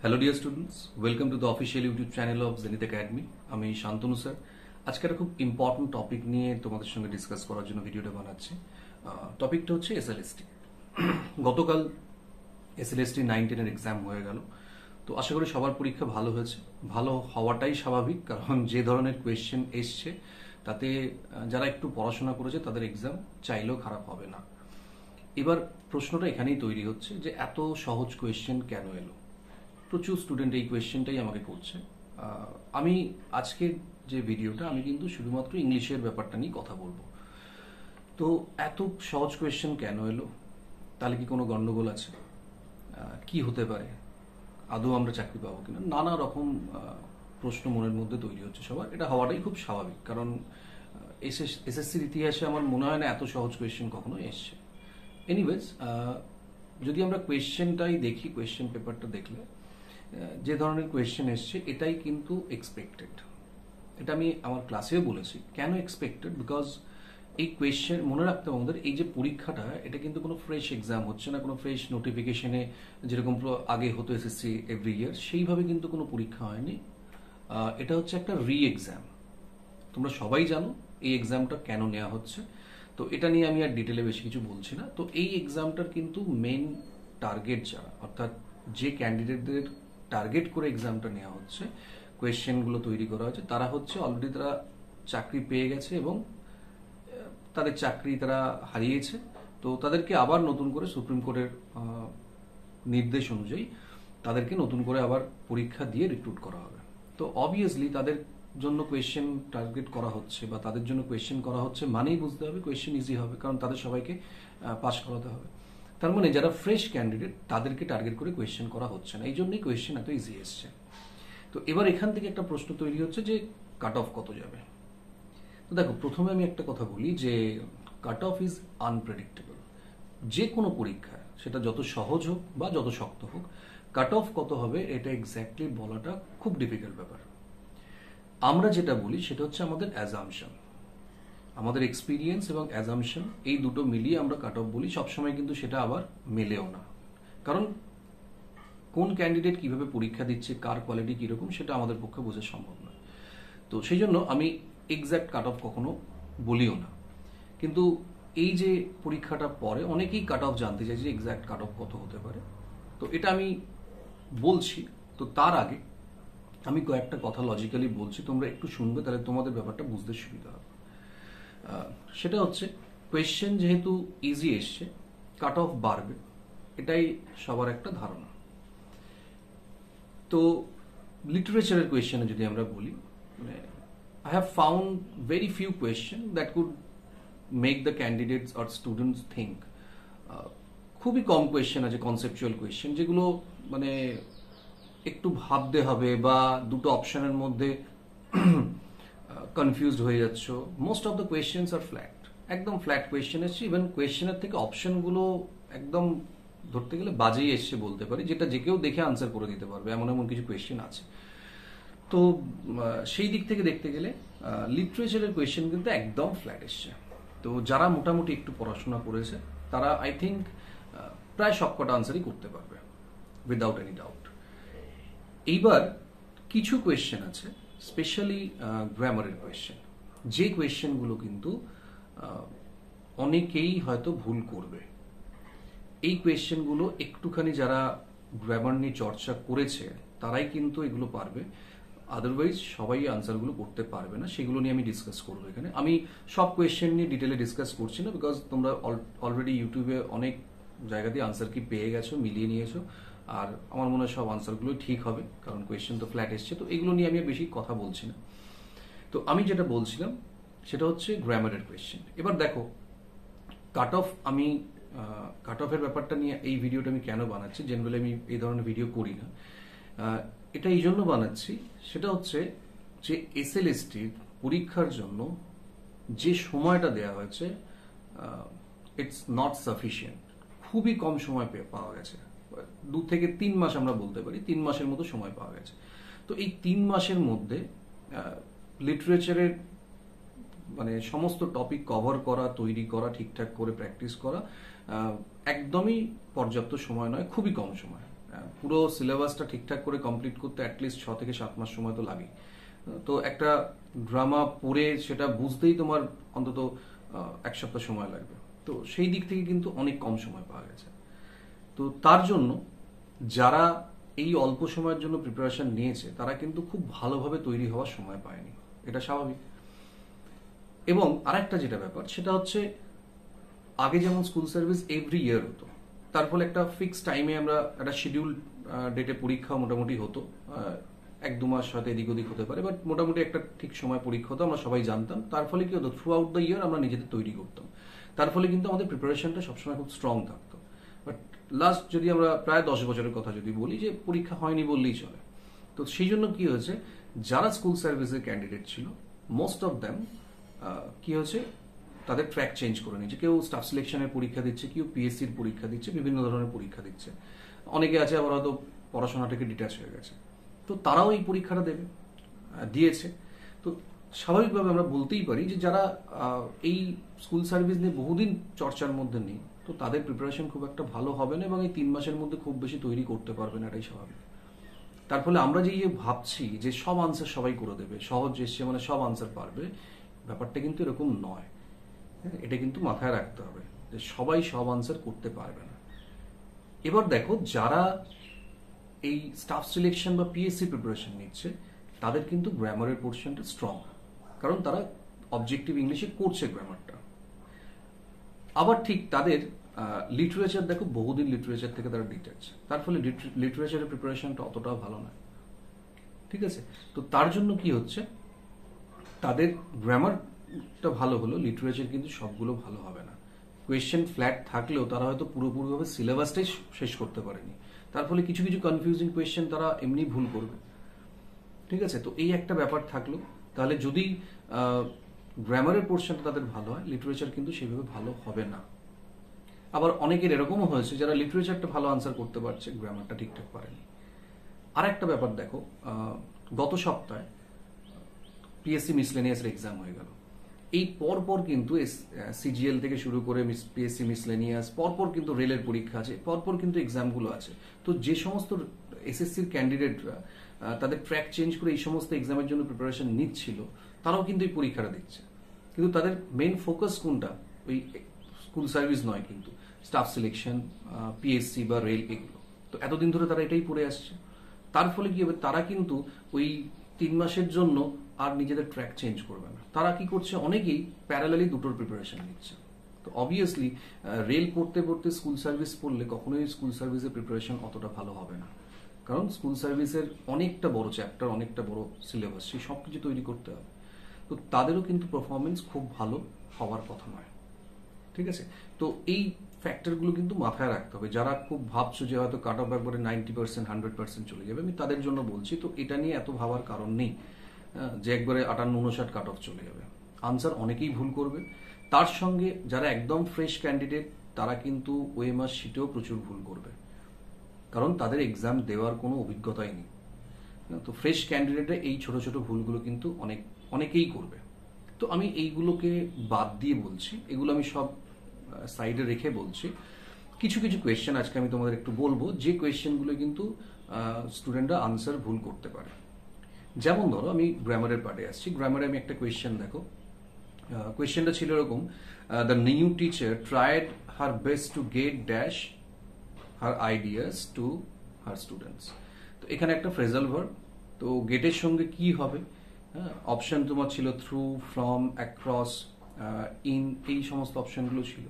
Hello dear students, welcome to the official YouTube channel of zenith academy. আমি Shantanu sir. আজকে একটা খুব important topic নিয়ে তোমাদের সঙ্গে ডিসকাস করার জন্য ভিডিওটা বানাচ্ছি। টপিকটা হচ্ছে এসএলএসটি। গতকাল এসএলএসটি 9-10-এর এক্সাম হয়ে গেল। তো আশা করি সবার পরীক্ষা ভালো হয়েছে। ভালো হওয়াটাই স্বাভাবিক, কারণ যে ধরনের কোয়েশ্চেন এসছে তাতে যারা একটু পড়াশোনা করেছে তাদের এক্সাম চাইলেও খারাপ হবে না। এবার প্রশ্নটা এখানেই তৈরি হচ্ছে যে এত সহজ কোয়েশ্চেন কেন এলো। প্রচুর স্টুডেন্ট এই কোয়েশ্চেনটাই আমাকে করছে। আমি আজকের যে ভিডিওটা আমি কিন্তু শুধুমাত্র ইংলিশের ব্যাপারটা নিয়ে কথা বলবো। তো এত সহজ কোয়েশ্চেন কেন এলো? তাহলে কি কোনো গন্ডগোল আছে? কি হতে পারে? আদৌ আমরা চাকরি পাবো কিনা? নানা রকম প্রশ্ন মনের মধ্যে তৈরি হচ্ছে সবার। এটা হওয়াটাই খুব স্বাভাবিক, কারণ এসএসসির ইতিহাসে আমার মনে হয় না এত সহজ কোয়েশ্চেন কখনো এসছে। এনিওয়েজ, যদি আমরা কোয়েশ্চেনটাই দেখি, কোয়েশ্চেন পেপারটা দেখলে যে ধরনের কোয়েশ্চেন এসছে এটাই কিন্তু এক্সপেক্টেড। এটা আমি আমার ক্লাসেও বলেছি। কেন এক্সপেক্টেড? বিকজ এই কোয়েশ্চেন মনে রাখতে হবে আমাদের, এই যে পরীক্ষাটা এটা কিন্তু কোনো ফ্রেশ এক্সাম হচ্ছে না, কোনো ফ্রেশ নোটিফিকেশনে যেরকম আগে হতো এসএসসি এভরি ইয়ার, সেইভাবে কিন্তু কোনো পরীক্ষা হয়নি। এটা হচ্ছে একটা রি এক্সাম। তোমরা সবাই জানো এই এক্সামটা কেন নেওয়া হচ্ছে, তো এটা নিয়ে আমি আর ডিটেলে বেশি কিছু বলছি না। তো এই এক্সামটার কিন্তু মেন টার্গেট যারা, অর্থাৎ যে ক্যান্ডিডেটদের টার্গেট করে এক্সামটা নেওয়া হচ্ছে, কোয়েশ্চেনগুলো তৈরি করা হচ্ছে, তারা হচ্ছে অলরেডি তারা চাকরি পেয়ে গেছে এবং তাদের চাকরি তারা হারিয়েছে। তো তাদেরকে আবার নতুন করে সুপ্রিম কোর্টের নির্দেশ অনুযায়ী তাদেরকে নতুন করে আবার পরীক্ষা দিয়ে রিক্রুট করা হবে। তো অবভিয়াসলি তাদের জন্য কোয়েশ্চেন টার্গেট করা হচ্ছে বা তাদের জন্য কোয়েশ্চেন করা হচ্ছে মানেই বুঝতে হবে কোয়েশ্চেন ইজি হবে, কারণ তাদের সবাইকে পাস করাতে হবে। তার মানে যারা ফ্রেশ ক্যান্ডিডেট তাদেরকে টার্গেট করে কোয়েশ্চেন করা হচ্ছে না, এই জন্যই কোয়েশ্চেন এত ইজি এসছে। তো এবার এখান থেকে একটা প্রশ্ন তৈরি হচ্ছে যে কাট অফ কত যাবে। তো দেখো, প্রথমে আমি একটা কথা বলি যে কাট অফ ইজ আনপ্রেডিক্টেবল। যে কোনো পরীক্ষা, সেটা যত সহজ হোক বা যত শক্ত হোক, কাট অফ কত হবে এটা এক্স্যাক্টলি বলাটা খুব ডিফিকাল্ট ব্যাপার। আমরা যেটা বলি সেটা হচ্ছে আমাদের অ্যাজাম্পশন, আমাদের এক্সপিরিয়েন্স এবং অ্যাজাম্পশন, এই দুটো মিলিয়ে আমরা কাট অফ বলি। সবসময় কিন্তু সেটা আবার মেলেও না, কারণ কোন ক্যান্ডিডেট কিভাবে পরীক্ষা দিচ্ছে, কার কোয়ালিটি কিরকম, সেটা আমাদের পক্ষে বোঝা সম্ভব নয়। তো সেই জন্য আমি এক্স্যাক্ট কাট অফ কখনো বলিও না। কিন্তু এই যে পরীক্ষাটা পরে অনেকেই কাট অফ জানতে চাই যে এক্স্যাক্ট কাট অফ কত হতে পারে। তো এটা আমি বলছি। তো তার আগে আমি কয়েকটা কথা লজিক্যালি বলছি, তোমরা একটু শুনবে, তাহলে তোমাদের ব্যাপারটা বুঝতে সুবিধা হবে। সেটা হচ্ছে, কোয়েশ্চেন যেহেতু ইজি এসছে, কাট অফ বাড়বে, এটাই সবার একটা ধারণা। তো লিটারেচারের কোয়েশ্চেনে যদি আমরা বলি, I have found very few questions that could make the candidates or students think. খুবই কম কোয়েশ্চেন আছে, কনসেপচুয়াল কোয়েশ্চেন, যেগুলো মানে একটু ভাবতে হবে বা দুটো অপশনের মধ্যে কনফিউজড হয়ে যাচ্ছ। Most of the questions are flat, একদম ফ্ল্যাট কোয়েশ্চেন এসছে। ইভেন কোয়েশ্চেনের থেকে অপশনগুলো একদম ধরতে গেলে বাজেই এসছে বলতে পারি, যেটা যে কেউ দেখে আনসার করে দিতে পারবে, এমন এমন কিছু কোয়েশ্চেন আছে। তো সেই দিক থেকে দেখতে গেলে লিটারেচারের কোয়েশ্চেন কিন্তু একদম ফ্ল্যাট এসছে। তো যারা মোটামুটি একটু পড়াশোনা করেছে তারা আই থিঙ্ক প্রায় সবকটা আনসারই করতে পারবে উইদাউট এনি ডাউট। এইবার কিছু কোয়েশ্চেন আছে, স্পেশালি গ্রামারের কোয়েশ্চেন, যে কোয়েশ্চেনগুলো কিন্তু অনেকেই হয়তো ভুল করবে। এই কোয়েশ্চেনগুলো একটুখানি যারা গ্রামার নিয়ে চর্চা করেছে তারাই কিন্তু এগুলো পারবে, আদারওয়াইজ সবাই আনসারগুলো করতে পারবে না। সেগুলো নিয়ে আমি ডিসকাস করবো এখানে। আমি সব কোয়েশ্চেন নিয়ে ডিটেলে ডিসকাস করছি না, বিকজ তোমরা অলরেডি ইউটিউবে অনেক জায়গা দিয়ে আনসার কি পেয়ে গেছো, মিলিয়ে নিয়েছো। আর আমার মনে হয় সব আনসারগুলো ঠিক হবে, কারণ কোয়েশ্চেন তো ফ্ল্যাট এসছে। তো এগুলো নিয়ে আমি বেশি কথা বলছি না। তো আমি যেটা বলছিলাম সেটা হচ্ছে গ্রামারের কোয়েশ্চেন। এবার দেখো, কাট অফ, আমি কাট অফের ব্যাপারটা নিয়ে এই ভিডিওটা আমি কেন বানাচ্ছি, জেনারেলি আমি এই ধরনের ভিডিও করি না। এটা এই জন্য বানাচ্ছি, সেটা হচ্ছে যে এসএলএসটির পরীক্ষার জন্য যে সময়টা দেওয়া হয়েছে, ইটস নট সাফিসিয়েন্ট। খুবই কম সময় পাওয়া গেছে, 2 থেকে 3 মাস আমরা বলতে পারি, 3 মাসের মতো সময় পাওয়া গেছে। তো এই 3 মাসের মধ্যে লিটারেচারের মানে সমস্ত টপিক কভার করা, তৈরি করা, ঠিকঠাক করে প্র্যাকটিস করা একদমই পর্যাপ্ত সময় নয়, খুবই কম সময়। পুরো সিলেবাসটা ঠিকঠাক করে কমপ্লিট করতে অ্যাটলিস্ট 6 থেকে 7 মাস সময় তো লাগে। তো একটা ড্রামা পড়ে সেটা বুঝতেই তোমার অন্তত 1 সপ্তাহ সময় লাগবে। তো সেই দিক থেকে কিন্তু অনেক কম সময় পাওয়া গেছে। তো তার জন্য যারা এই অল্প সময়ের জন্য প্রিপারেশন নিয়েছে তারা কিন্তু খুব ভালোভাবে তৈরি হওয়ার সময় পায়নি, এটা স্বাভাবিক। এবং আরেকটা যেটা ব্যাপার সেটা হচ্ছে, আগে যেমন স্কুল সার্ভিস এভরি ইয়ার হতো, তার ফলে একটা ফিক্স টাইমে আমরা একটা শিডিউল ডেটে পরীক্ষা মোটামুটি হতো। 1-2 মাস হয়তো এদিক ওদিক হতে পারে, বাট মোটামুটি একটা ঠিক সময় পরীক্ষা হতো, আমরা সবাই জানতাম। তার ফলে কি হতো, থ্রু আউট দ্য ইয়ার আমরা নিজেদের তৈরি করতাম। তার ফলে কিন্তু আমাদের প্রিপারেশনটা সবসময় খুব স্ট্রং থাকতো। বাট লাস্ট যদি আমরা প্রায় 10 বছরের কথা যদি বলি, যে পরীক্ষা হয়নি বললেই চলে। তো সেই জন্য কি হয়েছে, যারা স্কুল সার্ভিসের ক্যান্ডিডেট ছিল মোস্ট অফ দ্যাম কি হয়েছে, তাদের ট্র্যাক চেঞ্জ করে নিয়েছে। কেউ স্টাফ সিলেকশনের পরীক্ষা দিচ্ছে, কেউ পিএসসির পরীক্ষা দিচ্ছে, বিভিন্ন ধরনের পরীক্ষা দিচ্ছে। অনেকে আছে আবার হয়তো পড়াশোনা থেকে ডিটাচ হয়ে গেছে, তো তারাও এই পরীক্ষাটা দিয়েছে। তো স্বাভাবিকভাবে আমরা বলতেই পারি যে যারা এই স্কুল সার্ভিস নিয়ে বহুদিন চর্চার মধ্যে নেই, তো তাদের প্রিপারেশন খুব একটা ভালো হবে না, এবং এই 3 মাসের মধ্যে খুব বেশি তৈরি করতে পারবে না, এটাই স্বাভাবিক। তার ফলে আমরা যে ভাবছি যে সব আনসার সবাই করে দেবে, সহজ এসছে মানে সব আনসার পারবে, ব্যাপারটা কিন্তু এরকম নয়। এটা কিন্তু মাথায় রাখতে হবে যে সবাই সব আনসার করতে পারবে না। এবার দেখো, যারা এই স্টাফ সিলেকশন বা পিএসসি প্রিপারেশন নিচ্ছে, তাদের কিন্তু গ্রামারের পোর্শনটা স্ট্রং, কারণ তারা অবজেক্টিভ ইংলিশে করছে গ্রামারটা। আবার ঠিক তাদের লিটারেচার দেখো, বহুদিন লিটারেচার থেকে তারা ডিটাচ, তার ফলে লিটারেচারের প্রিপারেশনটা অতটাও ভালো নয়। ঠিক আছে, তো তার জন্য কি হচ্ছে, তাদের গ্রামারটা ভালো হলো, লিটারেচার কিন্তু সবগুলো ভালো হবে না। কোয়েশ্চেন ফ্ল্যাট থাকলেও তারা হয়তো পুরোপুরিভাবে সিলেবাসটাই শেষ করতে পারেনি, তার ফলে কিছু কিছু কনফিউজিং কোয়েশ্চেন তারা এমনি ভুল করবে। ঠিক আছে, তো এই একটা ব্যাপার থাকলো। তাহলে যদি গ্রামারের পোর্শনটা তাদের ভালো হয়, লিটারেচার কিন্তু সেভাবে ভালো হবে না। আবার অনেকের এরকমও হয়েছে যারা লিটারেচারটা ভালো আনসার করতে পারছে, গ্রামারটা ঠিকঠাক পারেনি। আর একটা ব্যাপার দেখো, গত সপ্তাহে পিএসসি মিসলেনিয়াসের এক্সাম হয়ে গেল। এই পরপর কিন্তু সিজিএল থেকে শুরু করে পিএসসি মিসলেনিয়াস, পরপর কিন্তু রেলের পরীক্ষা আছে, পরপর কিন্তু এক্সামগুলো আছে। তো যে সমস্ত এসএসসির ক্যান্ডিডেটরা তাদের ট্র্যাক চেঞ্জ করে এই সমস্ত এক্সামের জন্য প্রিপারেশন নিচ্ছিল, তারাও কিন্তু এই পরীক্ষাটা দিচ্ছে। কিন্তু তাদের মেইন ফোকাস কোনটা, ওই স্কুল সার্ভিস নয়, কিন্তু স্টাফ সিলেকশন, পিএসসি বা রেল, এগুলো। তো এতদিন ধরে তারা এটাই পড়ে আসছে। তার ফলে কি হবে, তারা কিন্তু ওই 3 মাসের জন্য আর নিজেদের ট্র্যাক চেঞ্জ করবে না। তারা কি করছে, অনেকেই প্যারালালি দুটোর প্রিপারেশন নিচ্ছে। তো অবভিয়াসলি রেল পড়তে পড়তে স্কুল সার্ভিস পড়লে কখনোই স্কুল সার্ভিসের প্রিপারেশন অতটা ভালো হবে না, কারণ স্কুল সার্ভিসের অনেকটা বড় চ্যাপ্টার, অনেকটা বড় সিলেবাস, সেই সব কিছু তৈরি করতে হবে। তো তাদেরও কিন্তু পারফরমেন্স খুব ভালো হওয়ার কথা নয়। ঠিক আছে, তো এই ফ্যাক্টরগুলো কিন্তু মাথায় রাখতে হবে। যারা খুব ভাবছো যে হয়তো কাট অফ একবারে 90%, 100% চলে যাবে, আমি তাদের জন্য বলছি, তো এটা নিয়ে এত ভাবার কারণ নেই যে একবারে 58-59 কাট অফ চলে যাবে। আনসার অনেকেই ভুল করবে। তার সঙ্গে যারা একদম ফ্রেশ ক্যান্ডিডেট, তারা কিন্তু ওএমআর শিটেও প্রচুর ভুল করবে, কারণ তাদের এক্সাম দেওয়ার কোনো অভিজ্ঞতাই নেই। তো ফ্রেশ ক্যান্ডিডেটে এই ছোট ছোট ভুলগুলো কিন্তু অনেকেই করবে। তো আমি এইগুলোকে বাদ দিয়ে বলছি, এগুলো আমি সব সাইডে রেখে বলছি। কিছু কিছু কোয়েশ্চেন আজকে আমি তোমাদের একটু বলবো, যে কোয়েশ্চেনগুলো কিন্তু স্টুডেন্টরা আনসার ভুল করতে পারে। যেমন ধরো, আমি গ্রামারের পার্টে আসছি। গ্রামারে আমি একটা কোয়েশ্চেন দেখো, কোয়েশ্চেনটা ছিল এরকম, the new teacher tried her best to get dash her ideas to her students. তো এখানে একটা ফ্রেজাল ভার্ব, তো গেটের সঙ্গে কি হবে, অপশন তোমার ছিল থ্রু, ফ্রম, অ্যাক্রস, ইন, এই সমস্ত অপশনগুলো ছিল।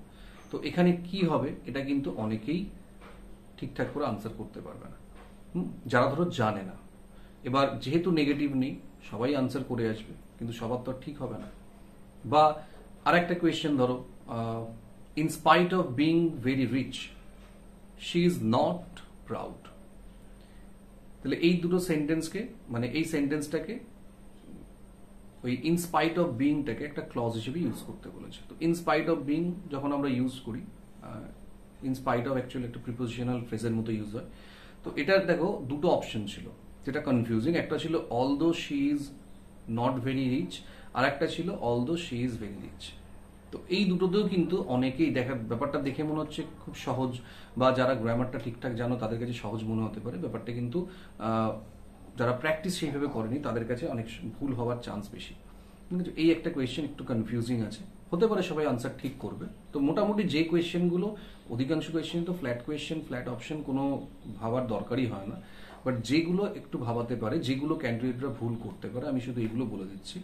তো এখানে কি হবে, এটা কিন্তু অনেকেই ঠিকঠাক করে আনসার করতে পারবে না, যারা ধরো জানে না। এবার যেহেতু নেগেটিভ নেই, সবাই আনসার করে আসবে, কিন্তু সবার তো ঠিক হবে না। বা আরেকটা কোয়েশ্চেন ধরো, in spite of being very rich she is not proud. তাহলে এই দুটো সেন্টেন্সকে, মানে এই সেন্টেন্সটাকে ওই ইন স্পাইট অফ বিংটাকে একটা ক্লজ হিসেবে ইউজ করতে বলেছে। তো ইন স্পাইট অফ বিং যখন আমরা ইউজ করি, ইন স্পাইট অফ অ্যাকচুয়ালি একটা প্রিপোজিশনাল ফ্রেজের মতো ইউজ হয়। তো এটার দেখো দুটো অপশন ছিল, যেটা কনফিউজিং। একটা ছিল although she is not very rich, আর একটা ছিল although she is very rich. তো এই দুটোতেও কিন্তু অনেকেই দেখার ব্যাপারটা দেখে মনে হচ্ছে খুব সহজ, বা যারা গ্রামারটা ঠিকঠাক জানো তাদের কাছে সহজ মনে হতে পারে, ব্যাপারটা কিন্তু যারা প্র্যাকটিস সেইভাবে করেনি তাদের কাছে অনেক ভুল হওয়ার চান্স বেশি। কিন্তু এই একটা কোয়েশ্চেন একটু কনফিউজিং আছে, হতে পারে সবাই আনসার ঠিক করবে। তো মোটামুটি যে কোয়েশ্চেনগুলো, অধিকাংশ কোয়েশ্চেন তো ফ্ল্যাট কোয়েশ্চেন, ফ্ল্যাট অপশন কোনো ভাবার দরকারই হয় না, বাট যেগুলো একটু ভাবাতে পারে, যেগুলো ক্যান্ডিডেটরা ভুল করতে পারে, আমি শুধু এগুলো বলে দিচ্ছি।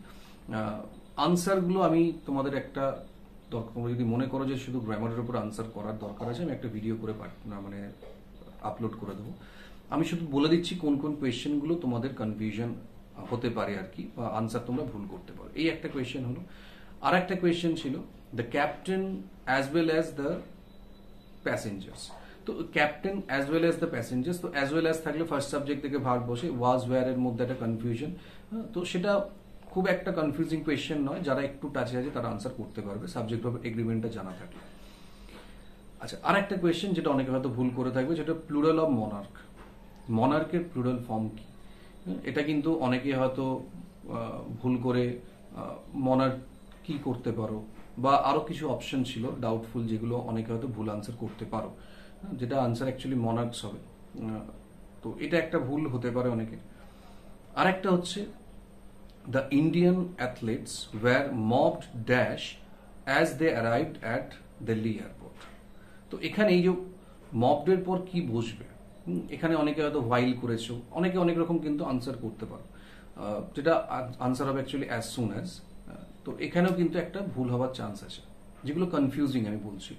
আনসারগুলো আমি তোমাদের একটা তোমরা যদি মনে করো যে শুধু গ্রামারের উপর আনসার করার দরকার আছে, আমি একটা ভিডিও করে মানে আপলোড করে দেবো। আমি শুধু বলে দিচ্ছি কোন কোন কোয়েশ্চেনগুলো তোমাদের কনফিউশন হতে পারে আর কি, বা আনসার তোমরা ভুল করতে পারো। এই একটা কোয়েশ্চেন হলো। আর একটা কোয়েশ্চেন ছিল the captain as well as the passengers. তো captain as well as the passengers, তো অ্যাজ ওয়েল অ্যাজ থাকলে ফার্স্ট সাবজেক্ট থেকে ভার্ব বসে, ওয়াজ ওয়্যার এর মধ্যে একটা কনফিউশন। তো সেটা খুব একটা কনফিউজিং কোয়েশ্চেন নয়, যারা একটু টাচে আছে তারা আনসার করতে পারবে, সাবজেক্ট ভাবে এগ্রিমেন্টটা জানা থাকলে। আচ্ছা, আর একটা কোয়েশ্চেন যেটা অনেকে হয়তো ভুল করে থাকবে, সেটা প্লুরাল অফ মনার্ক। মনার্কের প্লুরাল ফর্ম কি? এটা কিন্তু অনেকে হয়তো ভুল করে মনার্ক কি করতে পারো, বা আরো কিছু অপশন ছিল ডাউটফুল, যেগুলো অনেকে হয়তো ভুল আনসার করতে পারো, যেটা আনসার অ্যাকচুয়ালি মনার্কস হবে। তো এটা একটা ভুল হতে পারে অনেকে। আর একটা হচ্ছে the Indian athletes were mobbed dash as they arrived at Delhi airport. তো এখানে এই যে মবডের পর কি বসবে, এখানে অনেকে হয়তো হোয়াইল করেছো, অনেকে অনেক রকম কিন্তু আনসার করতে পারো, যেটা আনসার হবে অ্যাকচুয়ালি অ্যাজ সুন অ্যাজ। তো এখানেও কিন্তু একটা ভুল হওয়ার চান্স আছে, যেগুলো কনফিউজিং আমি বলছি।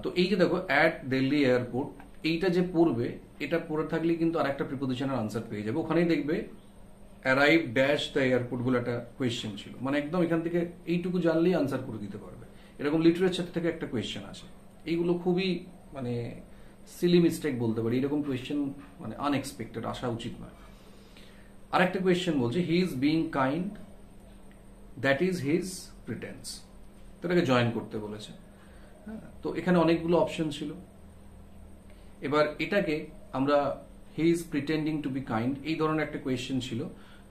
তো এই যে দেখো অ্যাট দিল্লি এয়ারপোর্ট, এইটা যে পড়বে, এটা পড়ে থাকলে কিন্তু আর একটা প্রিপোজিশনের আনসার পেয়ে যাবে। ওখানেই দেখবে অ্যারাইভ ড্যাশ দ্য এয়ারপোর্ট বলে একটা কোয়েশ্চেন ছিল, মানে একদম এখান থেকে এইটুকু জানলেই আনসার করে দিতে পারবে। এরকম লিটারেচার থেকে একটা কোয়েশ্চেন আছে। এইগুলো খুবই মানে সিলি মিস্টেক বলতে পারি, এরকম কোয়েশ্চেন মানে আনএক্সপেক্টেড, আসা উচিত নয়। আরেকটা কোয়েশ্চেন বলছে he is being kind that is his pretence, তো এটাকে জয়েন করতে বলেছে। তো এখানে অনেকগুলো অপশন ছিল। এবার এটাকে আমরা he is pretending two be kind, এই ধরনের একটা কোয়েশ্চেন ছিল,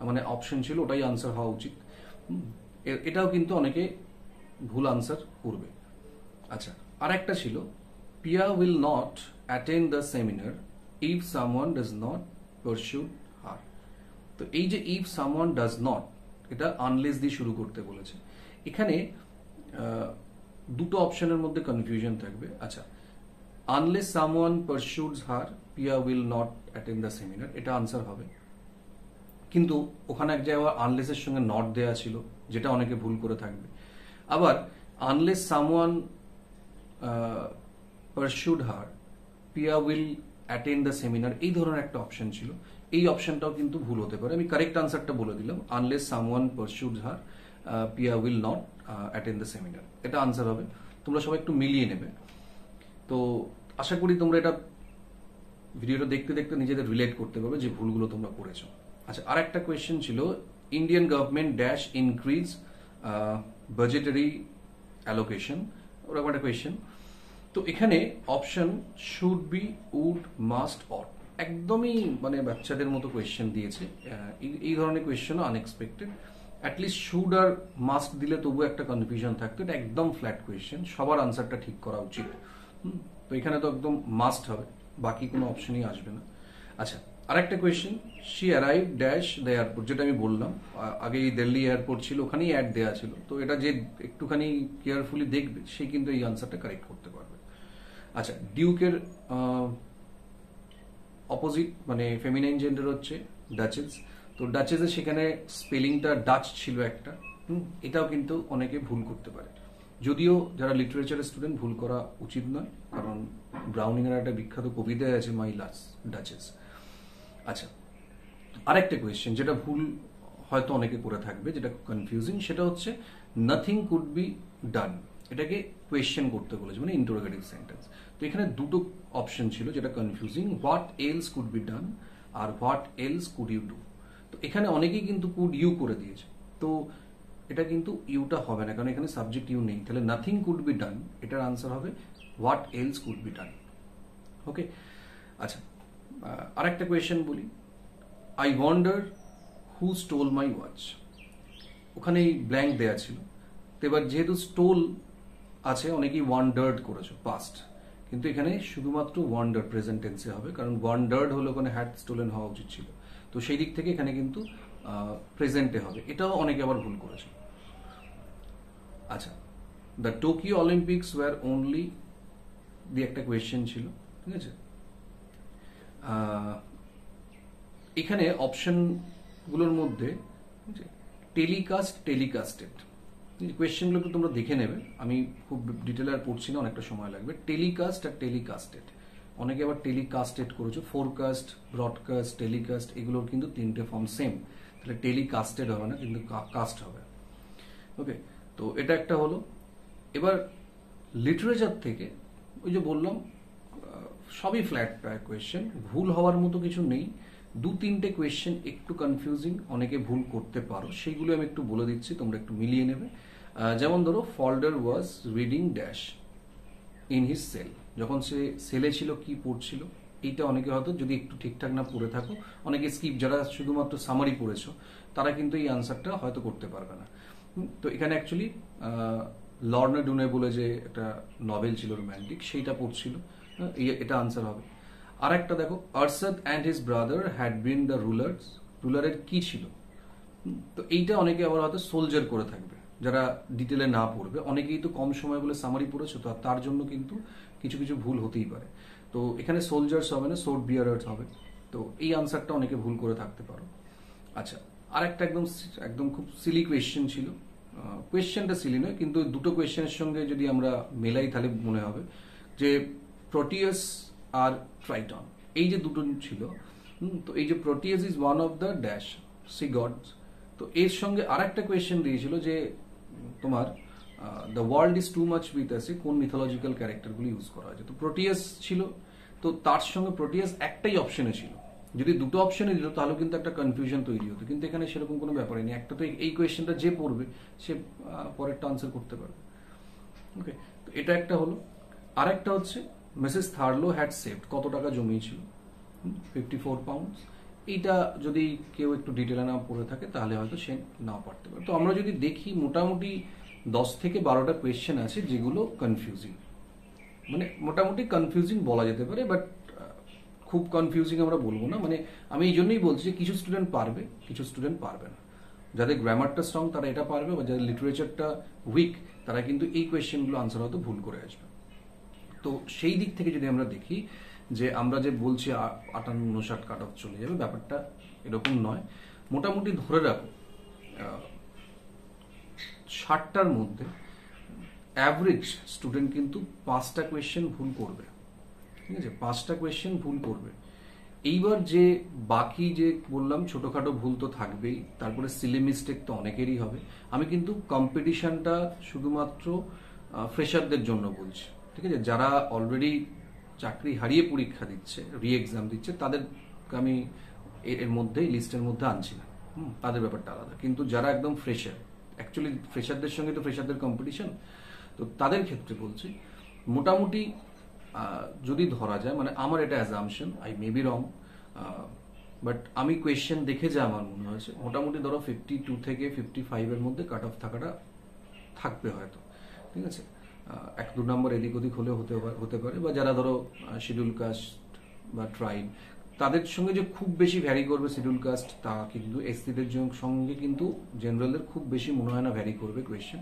মানে অপশন ছিল, ওটাই আনসার হওয়া উচিত। এটাও কিন্তু অনেকে ভুল আনসার করবে। আচ্ছা, আর একটা ছিল Piya will not attend the seminar if someone does not pursue her. তো এই যে ইফ সামওয়ান ডাজ নট, এটা আনলেস দিয়ে শুরু করতে বলেছে। এখানে দুটো অপশনের মধ্যে কনফিউশন থাকবে। আচ্ছা, unless someone pursues her Piya will not attend the seminar, এটা আনসার হবে। কিন্তু ওখানে এক জায়গায় আনলেসের সঙ্গে নট দেয়া ছিল, যেটা অনেকে ভুল করে থাকবে। আবার unless someone pursued her Piya will attend the seminar, এই ধরনের একটা অপশন ছিল। এই অপশনটাও কিন্তু ভুল হতে পারে। আমি কারেক্ট আনসারটা বলে দিলাম, unless someone pursued her Piya will not attend the seminar, এটা আনসার হবে। তোমরা সবাই একটু মিলিয়ে নেবে। তো আশা করি তোমরা এটা ভিডিওটা দেখতে দেখতে নিজেদের রিলেট করতে পারবে যে ভুলগুলো তোমরা করেছো। আচ্ছা, আর একটা কোয়েশ্চেন ছিল Indian government dash increase budgetary allocation, ওরকম একটা কোয়েশ্চেন। তো এখানে option should be, would, must, ought, একদমই মানে বাচ্চাদের মতো কোয়েশ্চেন দিয়েছে। এই ধরনের কোয়েশ্চেনও আনএক্সপেক্টেড। অ্যাটলিস্ট শুড আর মাস্ট দিলে তবু একটা কনফিউশন থাকতো, এটা একদম ফ্ল্যাট কোয়েশ্চেন, সবার আনসারটা ঠিক করা উচিত। তো এখানে তো একদম মাস্ট হবে, বাকি কোনো অপশনই আসবে না। আচ্ছা, আরেকটা question she arrive dash the airport, যেটা আমি বললাম আগে দিল্লি এয়ারপোর্ট ছিল, ওখানেই অ্যাড দেওয়া ছিল। তো এটা যে একটুখানি কেয়ারফুলি দেখবে সে কিন্তু এই আনসারটা কারেক্ট করতে পারবে। আচ্ছা, ডিউকের অপোজিট মানে ফেমিনাইন জেন্ডার হচ্ছে ডাচেস। তো ডাচেসের সেখানে স্পেলিংটা ডাচ ছিল একটা, এটাও কিন্তু অনেকে ভুল করতে পারে। যদিও যারা লিটারেচারের স্টুডেন্ট ভুল করা উচিত নয়, কারণ ব্রাউনিং এর একটা বিখ্যাত কবিতায় আছে মাই লাস্ট ডাচেস। আচ্ছা, আরেকটা কোয়েশ্চেন যেটা ভুল হয়তো অনেকে করে থাকবে, যেটা কনফিউজিং, সেটা হচ্ছে নাথিং কুড বি ডান, এটাকে কোয়েশ্চেন করতে বলেছে, মানে ইন্টারোগেটিভ সেন্টেন্স। তো এখানে দুটো অপশন ছিল যেটা confusing, what else could be done আর what else could you do. তো এখানে অনেকেই কিন্তু কুড ইউ করে দিয়েছে, তো এটা কিন্তু ইউটা হবে না, কারণ এখানে সাবজেক্ট ইউ নেই। তাহলে নাথিং কুড বি ডান, এটার আনসার হবে what else could be done. Okay. আচ্ছা, আরেকটা কোয়েশ্চেন বলি, I wonder who stole my watch, ওখানে ব্ল্যাঙ্ক দেয়া ছিল। তো এবার যেহেতু স্টোল আছে, অনেকেই ওয়ান্ডার্ড করেছো পাস্ট, কিন্তু এখানে শুধুমাত্র ওয়ান্ডার্ড প্রেজেন্ট টেন্সে হবে, কারণ ওয়ান্ডার্ড হলে ওখানে হ্যাড স্টোলেন হওয়া উচিত ছিল। তো সেই দিক থেকে এখানে কিন্তু প্রেজেন্টে হবে, এটাও অনেকে আবার ভুল করেছে। আচ্ছা, the Tokyo Olympics were only দিয়ে একটা কোয়েশ্চেন ছিল, ঠিক আছে। এখানে অপশনগুলোর মধ্যে টেলিকাস্টেড কোয়েশ্চেনগুলো একটু তোমরা দেখে নেবে, আমি খুব ডিটেলে আর পড়ছি না, অনেকটা সময় লাগবে। টেলিকাস্ট আর টেলিকাস্টেড, অনেকে আবার টেলিকাস্টেড করেছো, ফোরকাস্ট, ব্রডকাস্ট, টেলিকাস্ট, এগুলোর কিন্তু তিনটে ফর্ম সেম, তাহলে টেলিকাস্টেড হবে না, কিন্তু কাস্ট হবে। ওকে, তো এটা একটা হলো। এবার লিটারেচার থেকে ওই যে বললাম সবই ফ্ল্যাট প্রায় কোয়েশ্চেন, ভুল হওয়ার মতো কিছু নেই। দু তিনটে কোয়েশ্চেন একটু কনফিউজিং, অনেকে ভুল করতে পারো, সেইগুলো আমি একটু বলে দিচ্ছি, তোমরা একটু মিলিয়ে নেবে। যেমন ধরো, folder was reading dash in his cell, যখন সে সেলে ছিল কি পড়ছিল, এইটা অনেকে হয়তো যদি একটু ঠিকঠাক না পড়ে থাকো, অনেকে স্কিপ, যারা শুধুমাত্র সামারি পড়েছো তারা কিন্তু এই আনসারটা হয়তো করতে পারবে না। তো এখানে অ্যাকচুয়ালি লর্না ডুনে বলে যে একটা নভেল ছিল রোম্যান্টিক, সেইটা পড়ছিল, এটা আনসার হবে। আর একটা দেখো, Arshad and his brother had been the rulers, রুলারের কি ছিল, তো এইটা অনেকে আবার হয়তো সোলজার করে থাকবে, যারা ডিটেলে না পড়বে। অনেকেই তো কম সময় বলে সামারি পড়েছো, তো তার জন্য কিন্তু কিছু কিছু ভুল হতেই পারে। তো এখানে সোলজার্স হবে না, সোর্ড বিয়ারার্স হবে। তো এই আনসারটা অনেকে ভুল করে থাকতে পারো। আচ্ছা, আর একটা একদম একদম খুব সিলি কোয়েশ্চেন ছিল, কোয়েশ্চেনটা সিলি নয়, কিন্তু দুটো কোয়েশ্চেনের সঙ্গে যদি আমরা মেলাই তাহলে মনে হবে যে প্রোটিয়াস আর ট্রাইটন, এই যে দুটো ছিল, তো এই যে Proteus is one of the dash sea gods, তো এর সঙ্গে আর একটা কোয়েশ্চেন দিয়েছিল যে তোমার the world is too much with us, কোন মিথোলজিক্যাল ক্যারেক্টারগুলো ইউজ করা হয়েছে, তো প্রোটিয়াস ছিল, তো তার সঙ্গে প্রোটিয়াস একটাই অপশনে ছিল। যদি দুটো অপশনে দিত তাহলে কিন্তু একটা কনফিউশন তৈরি হতো, কিন্তু এখানে সেরকম কোনো ব্যাপারই নেই, একটা তো এই কোয়েশ্চেনটা যে পড়বে সে পরেরটা আনসার করতে পারবে। ওকে, তো এটা একটা হলো। আর একটা হচ্ছে মিসেস থার্লো হ্যাড সেভড, কত টাকা জমিয়েছিল, 54 পাউন্ডস। এইটা যদি কেউ একটু ডিটেলে না পড়ে থাকে তাহলে হয়তো সে না পারতে পারে। তো আমরা যদি দেখি মোটামুটি 10 থেকে 12টা কোয়েশ্চেন আছে যেগুলো কনফিউজিং, মানে মোটামুটি কনফিউজিং বলা যেতে পারে, বাট খুব কনফিউজিং আমরা বলবো না। মানে আমি এই জন্যই বলছি যে কিছু স্টুডেন্ট পারবে, কিছু স্টুডেন্ট পারবে না। যাদের গ্রামারটা স্ট্রং তারা এটা পারবে, বা যাদের লিটারেচারটা উইক তারা কিন্তু এই কোয়েশ্চেনগুলো আনসার হয়তো ভুল করে আসবে। তো সেই দিক থেকে যদি আমরা দেখি যে আমরা যে বলছি 58-59 কাট অফ চলে যাবে, ব্যাপারটা এরকম নয়। মোটামুটি ধরে রাখো 60টার মধ্যে অ্যাভারেজ স্টুডেন্ট কিন্তু 5টা কোয়েশ্চেন ভুল করবে, ঠিক আছে, 5টা কোয়েশ্চেন ভুল করবে। এইবার যে বাকি যে বললাম ছোটখাটো ভুল তো থাকবেই, তারপরে সিলি মিস্টেক তো অনেকেরই হবে। আমি কিন্তু কম্পিটিশনটা শুধুমাত্র ফ্রেশারদের জন্য বলছি, ঠিক আছে, যারা অলরেডি চাকরি হারিয়ে পরীক্ষা দিচ্ছে, রি এক্সাম দিচ্ছে, তাদেরকে আমি এর মধ্যে লিস্টের মধ্যে আনছি না, তাদের ব্যাপারটা আলাদা। কিন্তু যারা একদম ফ্রেশার, অ্যাকচুয়ালি ফ্রেশারদের সঙ্গে তো ফ্রেশারদের কম্পিটিশন, তো তাদের ক্ষেত্রে বলছি মোটামুটি যদি ধরা যায়, মানে আমার এটা assumption, I may be wrong, but আমি কোয়েশ্চেন দেখে যা আমার মনে হয়েছে, মোটামুটি ধরো 52 থেকে 55-এর মধ্যে কাট অফ থাকাটা থাকবে হয়তো, ঠিক আছে। 1-2 নম্বর এদিক ওদিক হলে হতে পারে, বা যারা ধরো শিডিউল কাস্ট বা ট্রাইব, তাদের সঙ্গে যে খুব বেশি ভ্যারি করবে শিডিউল কাস্ট তা কিন্তু, এসসিদের সঙ্গে কিন্তু জেনারেলদের খুব বেশি মনে হয় না ভ্যারি করবে কোয়েশ্চেন,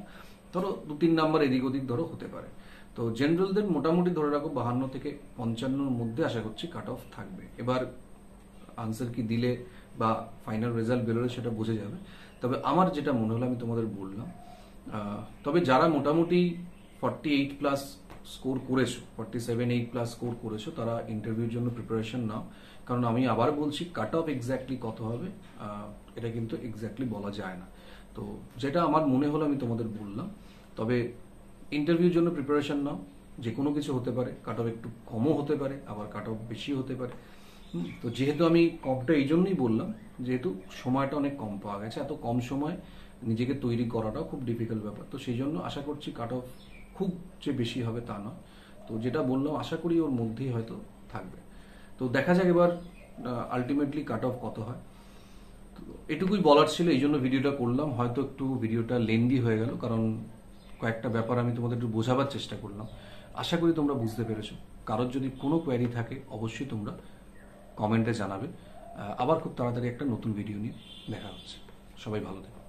ধরো 2-3 নম্বর এদিক ওদিক ধরো হতে পারে। তো জেনারেলদের মোটামুটি ধরে রাখো 52 থেকে 55-র মধ্যে আশা করছি কাট অফ থাকবে। এবার আনসার কি দিলে বা ফাইনাল রেজাল্ট বেরোলে সেটা বোঝা যাবে। তবে আমার যেটা মনে হলো আমি তোমাদের বললাম। তবে যারা মোটামুটি 48 প্লাস স্কোর করেছো, 47-8 প্লাস স্কোর করেছো, তারা ইন্টারভিউর জন্য প্রিপারেশন নাও, কারণ আমি আবার বলছি কাট অফ এক্স্যাক্টলি কত হবে এটা কিন্তু এক্স্যাক্টলি বলা যায় না। তো যেটা আমার মনে হলো আমি তোমাদের বললাম। তবে ইন্টারভিউর জন্য প্রিপারেশন নাও, যে কোনো কিছু হতে পারে, কাট অফ একটু কমও হতে পারে, আবার কাট অফ বেশি হতে পারে। তো যেহেতু আমি কমটা এই জন্যই বললাম, যেহেতু সময়টা অনেক কম পাওয়া গেছে, এত কম সময় নিজেকে তৈরি করাটাও খুব ডিফিকাল্ট ব্যাপার। তো সেই জন্য আশা করছি কাট অফ খুব যে বেশি হবে তা নয়। তো যেটা বললাম আশা করি ওর মধ্যেই হয়তো থাকবে। তো দেখা যাক এবার আলটিমেটলি কাট অফ কত হয়। তো এটুকুই বলার ছিল, এই জন্য ভিডিওটা করলাম। হয়তো একটু ভিডিওটা লেন্দি হয়ে গেল, কারণ কয়েকটা ব্যাপার আমি তোমাদের একটু বোঝাবার চেষ্টা করলাম। আশা করি তোমরা বুঝতে পেরেছো। কারোর যদি কোনো কোয়ারি থাকে অবশ্যই তোমরা কমেন্টে জানাবে। আবার খুব তাড়াতাড়ি একটা নতুন ভিডিও নিয়ে দেখা হচ্ছে। সবাই ভালো থেকো।